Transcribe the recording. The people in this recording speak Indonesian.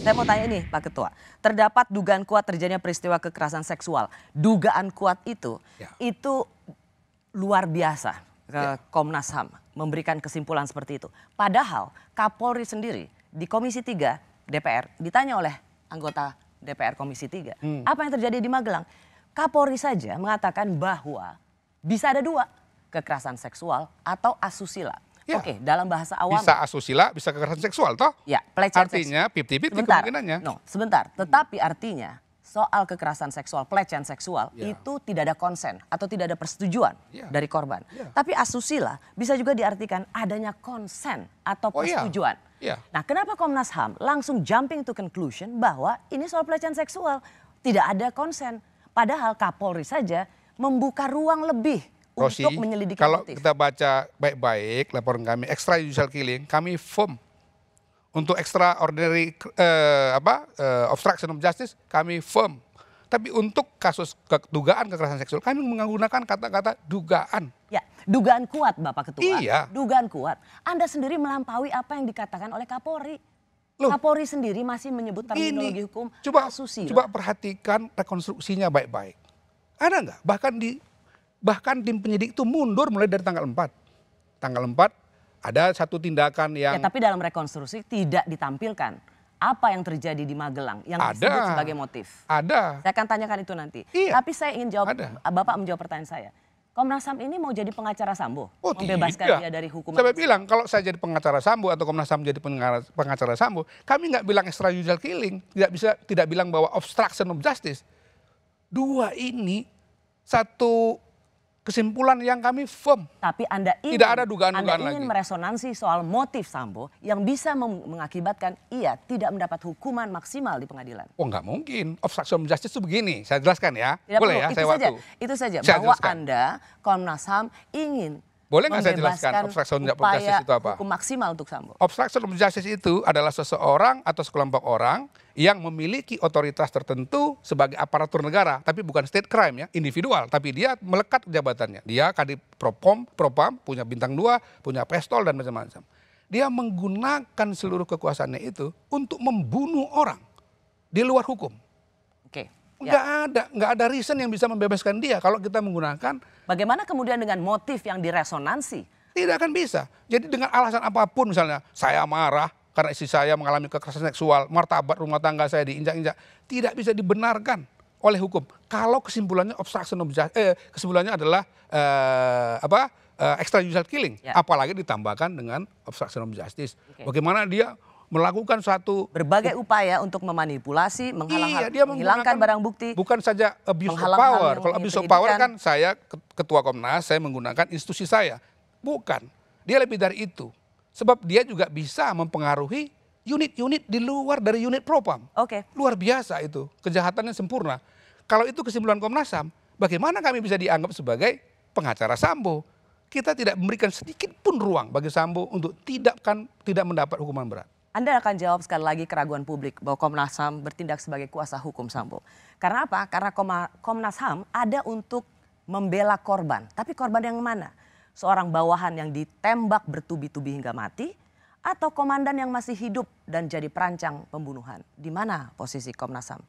Saya mau tanya ini Pak Ketua, terdapat dugaan kuat terjadinya peristiwa kekerasan seksual. Dugaan kuat itu luar biasa. Komnas HAM memberikan kesimpulan seperti itu. Padahal Kapolri sendiri di Komisi 3 DPR ditanya oleh anggota DPR Komisi 3. Apa yang terjadi di Magelang? Kapolri saja mengatakan bahwa bisa ada dua, kekerasan seksual atau asusila. Ya. Oke, dalam bahasa awam. Bisa asusila, bisa kekerasan seksual toh? Ya, pelecehan artinya 50-50 kemungkinannya. Sebentar, tetapi artinya soal kekerasan seksual, pelecehan seksual itu tidak ada konsen atau tidak ada persetujuan dari korban. Tapi asusila bisa juga diartikan adanya konsen atau persetujuan. Nah, kenapa Komnas HAM langsung jumping to conclusion bahwa ini soal pelecehan seksual, tidak ada konsen. Padahal Kapolri saja membuka ruang lebih Rosi, untuk menyelidiki kalau motif. kita baca baik-baik laporan kami, extrajudicial killing, kami firm. Untuk extraordinary obstruction of justice, kami firm. Tapi untuk kasus dugaan kekerasan seksual, kami menggunakan kata-kata dugaan. Ya, dugaan kuat Bapak Ketua. Iya. Dugaan kuat. Anda sendiri melampaui apa yang dikatakan oleh Kapolri. Kapolri sendiri masih menyebut terminologi hukum asusila. Coba perhatikan rekonstruksinya baik-baik. Ada nggak? Bahkan tim penyidik itu mundur mulai dari tanggal 4. Tanggal 4 ada satu tindakan yang... Ya, tapi dalam rekonstruksi tidak ditampilkan apa yang terjadi di Magelang yang disebut sebagai motif. Ada. Saya akan tanyakan itu nanti. Iya. Tapi saya ingin jawab, Bapak menjawab pertanyaan saya. Komnas HAM ini mau jadi pengacara Sambo? Oh, membebaskan dia dari hukuman? Saya bilang kalau saya jadi pengacara Sambo atau Komnas HAM jadi pengacara Sambo, kami nggak bilang extrajudicial killing, tidak bilang bahwa obstruction of justice. Dua ini satu kesimpulan yang kami firm. Tapi Anda ingin, tidak ada dugaan-dugaan lagi. Meresonansi soal motif Sambo yang bisa mengakibatkan ia tidak mendapat hukuman maksimal di pengadilan. Oh, nggak mungkin. Obstruction of justice itu begini. Saya jelaskan ya. Tidak boleh perlu. Ya, saya waktu. Itu saja. Bahwa Anda, Komnas HAM ingin boleh nggak saya jelaskan obstruction of justice itu apa? Hukum maksimal untuk Sambo. Obstruction of justice itu adalah seseorang atau sekelompok orang yang memiliki otoritas tertentu sebagai aparatur negara, tapi bukan state crime ya, individual, tapi dia melekat jabatannya. Dia Kadif Propam, punya bintang 2, punya pistol dan macam-macam. Dia menggunakan seluruh kekuasaannya itu untuk membunuh orang di luar hukum. Oke. Nggak ada reason yang bisa membebaskan dia kalau kita menggunakan. Bagaimana kemudian dengan motif yang diresonansi? Tidak akan bisa. Jadi dengan alasan apapun, misalnya saya marah karena istri saya mengalami kekerasan seksual, martabat rumah tangga saya diinjak-injak, tidak bisa dibenarkan oleh hukum. Kalau kesimpulannya obstruction of justice, kesimpulannya adalah extrajudicial killing, apalagi ditambahkan dengan obstruction of justice. Bagaimana dia melakukan suatu berbagai upaya untuk memanipulasi, menghilangkan barang bukti. Bukan saja abuse of power. Kalau abuse of power kan saya ketua Komnas, saya menggunakan institusi saya. Bukan. Dia lebih dari itu. Sebab dia juga bisa mempengaruhi unit-unit di luar dari unit Propam. Luar biasa itu. Kejahatannya sempurna. Kalau itu kesimpulan Komnas HAM, bagaimana kami bisa dianggap sebagai pengacara Sambo? Kita tidak memberikan sedikit pun ruang bagi Sambo untuk tidak mendapat hukuman berat. Anda akan jawab sekali lagi keraguan publik bahwa Komnas HAM bertindak sebagai kuasa hukum Sambo. Karena apa? Karena Komnas HAM ada untuk membela korban. Tapi korban yang mana? Seorang bawahan yang ditembak bertubi-tubi hingga mati, atau komandan yang masih hidup dan jadi perancang pembunuhan? Di mana posisi Komnas HAM?